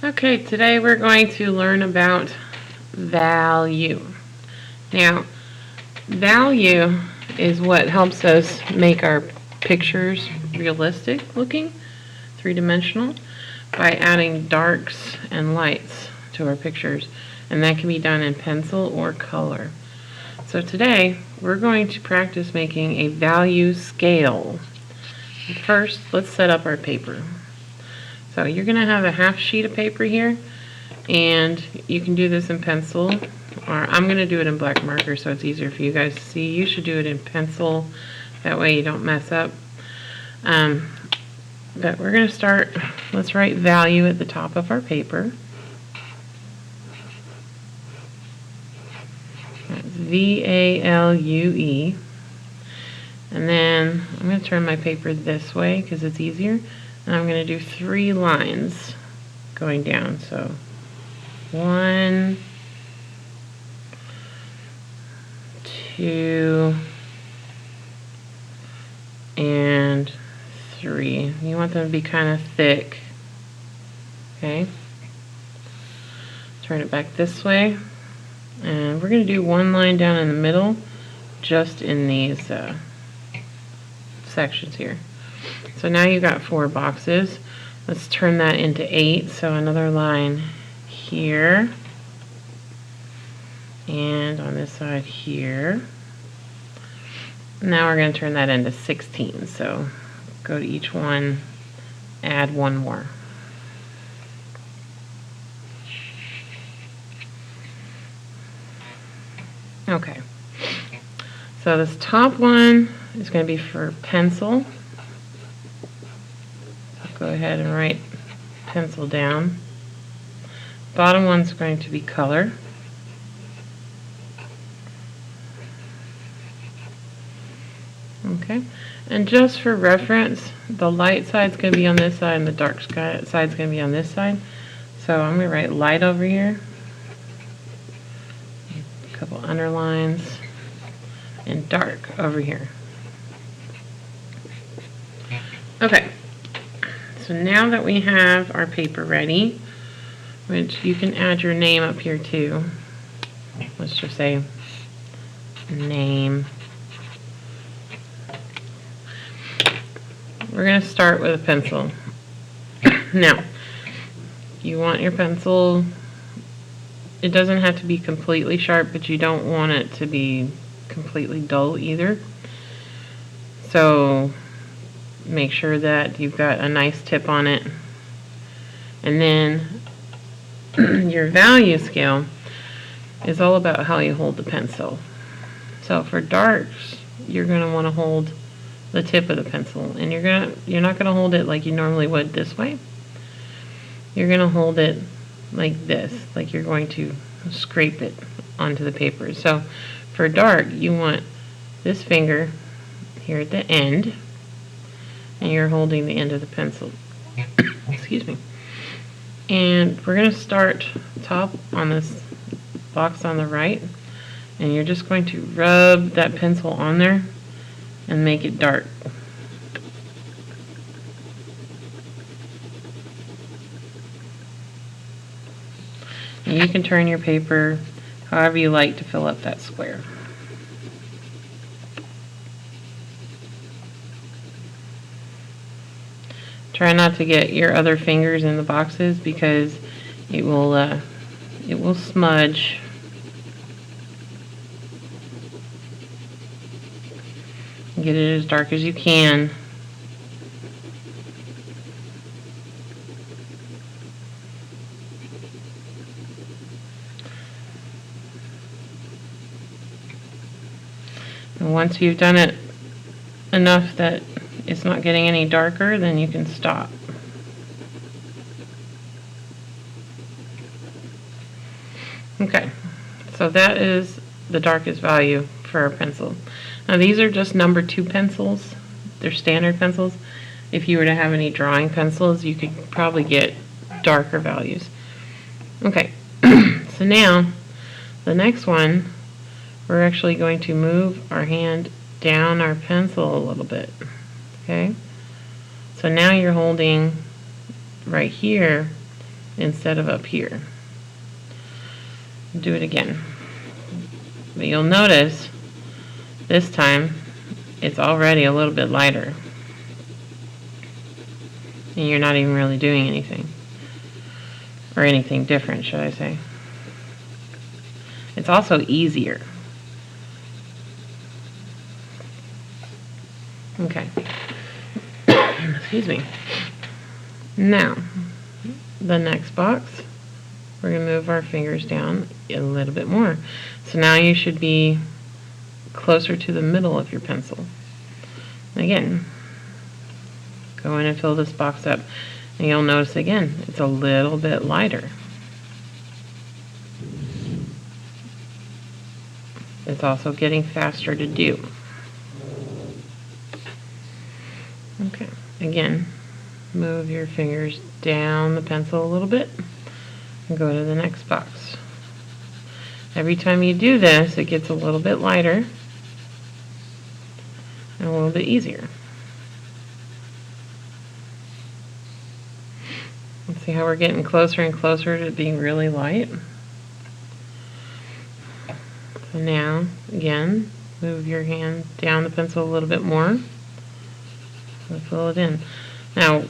Okay, today we're going to learn about value. Now, value is what helps us make our pictures realistic looking, three-dimensional, by adding darks and lights to our pictures. And that can be done in pencil or color. So today, we're going to practice making a value scale. First, let's set up our paper. So you're going to have a half sheet of paper here, and you can do this in pencil, or I'm going to do it in black marker so it's easier for you guys to see. You should do it in pencil, that way you don't mess up. But we're going to start, let's write value at the top of our paper. That's V-A-L-U-E. And then I'm going to turn my paper this way because it's easier. And I'm going to do 3 lines going down. So 1, 2, and 3. You want them to be kind of thick. Okay. Turn it back this way. And we're going to do 1 line down in the middle, just in these sections here. So now you've got 4 boxes. Let's turn that into 8. So another line here, and on this side here. Now we're going to turn that into 16. So go to each one, add 1 more. Okay. So this top one is going to be for pencil. Go ahead and write pencil down. Bottom one's going to be color. Okay, and just for reference, the light side's going to be on this side and the dark side's going to be on this side. So I'm going to write light over here, a couple underlines, and dark over here. Okay. So now that we have our paper ready, which you can add your name up here too. Let's just say name. We're going to start with a pencil. Now, you want your pencil, it doesn't have to be completely sharp, but you don't want it to be completely dull either. So make sure that you've got a nice tip on it. And then your value scale is all about how you hold the pencil. So for darks, you're going to want to hold the tip of the pencil, and you're not going to hold it like you normally would this way. You're going to hold it like this, like you're going to scrape it onto the paper. So for dark, you want this finger here at the end, and you're holding the end of the pencil. Excuse me. And we're going to start top on this box on the right, and you're just going to rub that pencil on there and make it dark. And you can turn your paper however you like to fill up that square. Try not to get your other fingers in the boxes because it will smudge. Get it as dark as you can. And once you've done it enough that it's not getting any darker, then you can stop. Okay, so that is the darkest value for our pencil. Now these are just number 2 pencils. They're standard pencils. If you were to have any drawing pencils, you could probably get darker values. Okay, so now the next one, we're actually going to move our hand down our pencil a little bit. Okay, so now you're holding right here, instead of up here. Do it again. But you'll notice this time it's already a little bit lighter. And you're not even really doing anything. Or anything different, should I say. It's also easier. Okay. Excuse me. Now, the next box, we're going to move our fingers down a little bit more. So now you should be closer to the middle of your pencil. Again, go in and fill this box up, and you'll notice again, it's a little bit lighter. It's also getting faster to do. Okay, again, move your fingers down the pencil a little bit and go to the next box. Every time you do this, it gets a little bit lighter and a little bit easier. Let's see how we're getting closer and closer to being really light. So now, again, move your hand down the pencil a little bit more and fill it in. Now,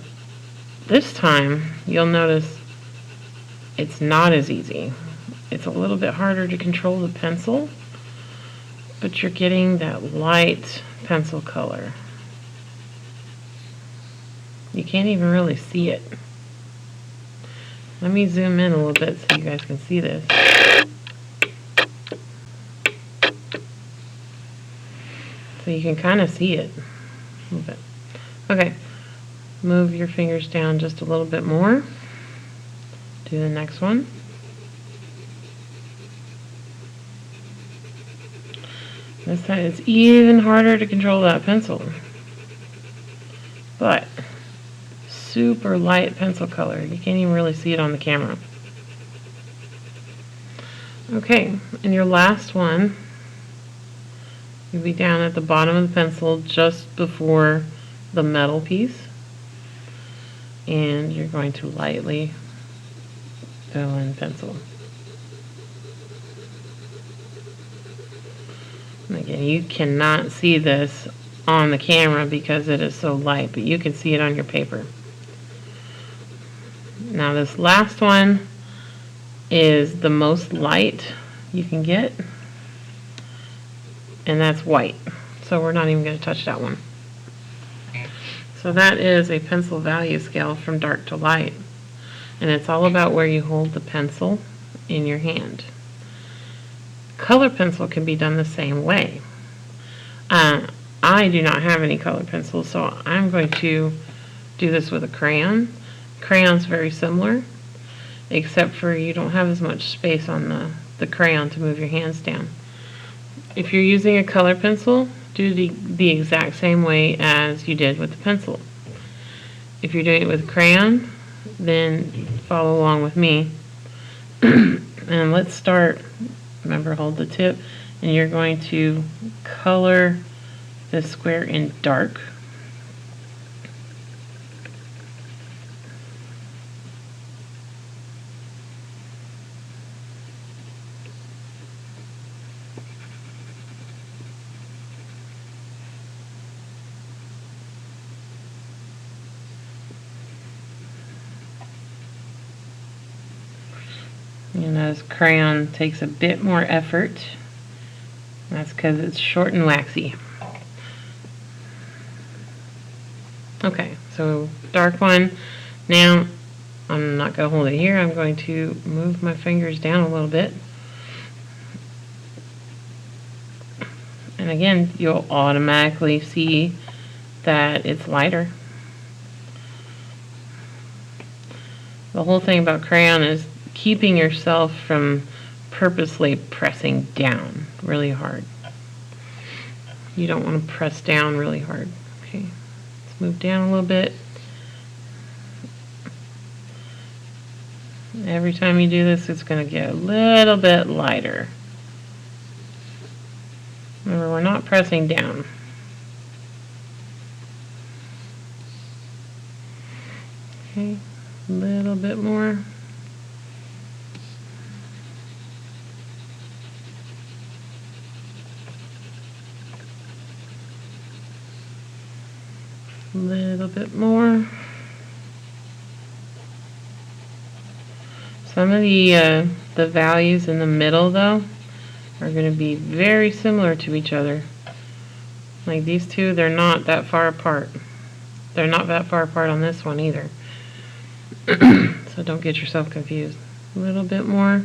this time, you'll notice it's not as easy. It's a little bit harder to control the pencil, but you're getting that light pencil color. You can't even really see it. Let me zoom in a little bit so you guys can see this. So you can kind of see it a little bit. Okay, move your fingers down just a little bit more. Do the next one. This time it's even harder to control that pencil. But super light pencil color. You can't even really see it on the camera. Okay, and your last one, you'll be down at the bottom of the pencil just before the metal piece. And you're going to lightly fill in pencil. And again, you cannot see this on the camera because it is so light, but you can see it on your paper. Now this last one is the most light you can get, and that's white. So we're not even going to touch that one. So that is a pencil value scale from dark to light. And it's all about where you hold the pencil in your hand. Color pencil can be done the same way. I do not have any color pencils, so I'm going to do this with a crayon. Crayon's very similar, except for you don't have as much space on the crayon to move your hands down. If you're using a color pencil, do the exact same way as you did with the pencil. If you're doing it with crayon, then follow along with me. And let's start. Remember, hold the tip, and you're going to color this square in dark. You notice crayon takes a bit more effort. That's because it's short and waxy. Okay, so dark one. Now, I'm not going to hold it here. I'm going to move my fingers down a little bit. And again, you'll automatically see that it's lighter. The whole thing about crayon is keeping yourself from purposely pressing down really hard. You don't want to press down really hard. Okay, let's move down a little bit. Every time you do this, it's going to get a little bit lighter. Remember, we're not pressing down. Okay, a little bit more. A little bit more. Some of the values in the middle, though, are going to be very similar to each other. Like these two, they're not that far apart. They're not that far apart on this one either. So don't get yourself confused. A little bit more.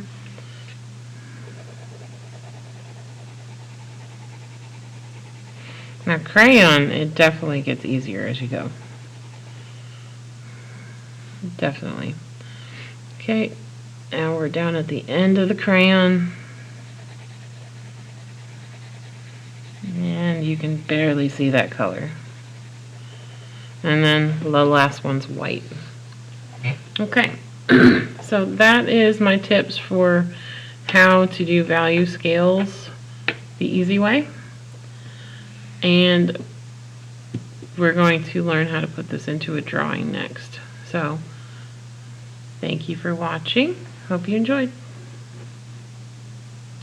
Now crayon, it definitely gets easier as you go. Definitely. Okay, now we're down at the end of the crayon. And you can barely see that color. And then the last one's white. Okay, so that is my tips for how to do value scales the easy way. And we're going to learn how to put this into a drawing next. So, thank you for watching. Hope you enjoyed.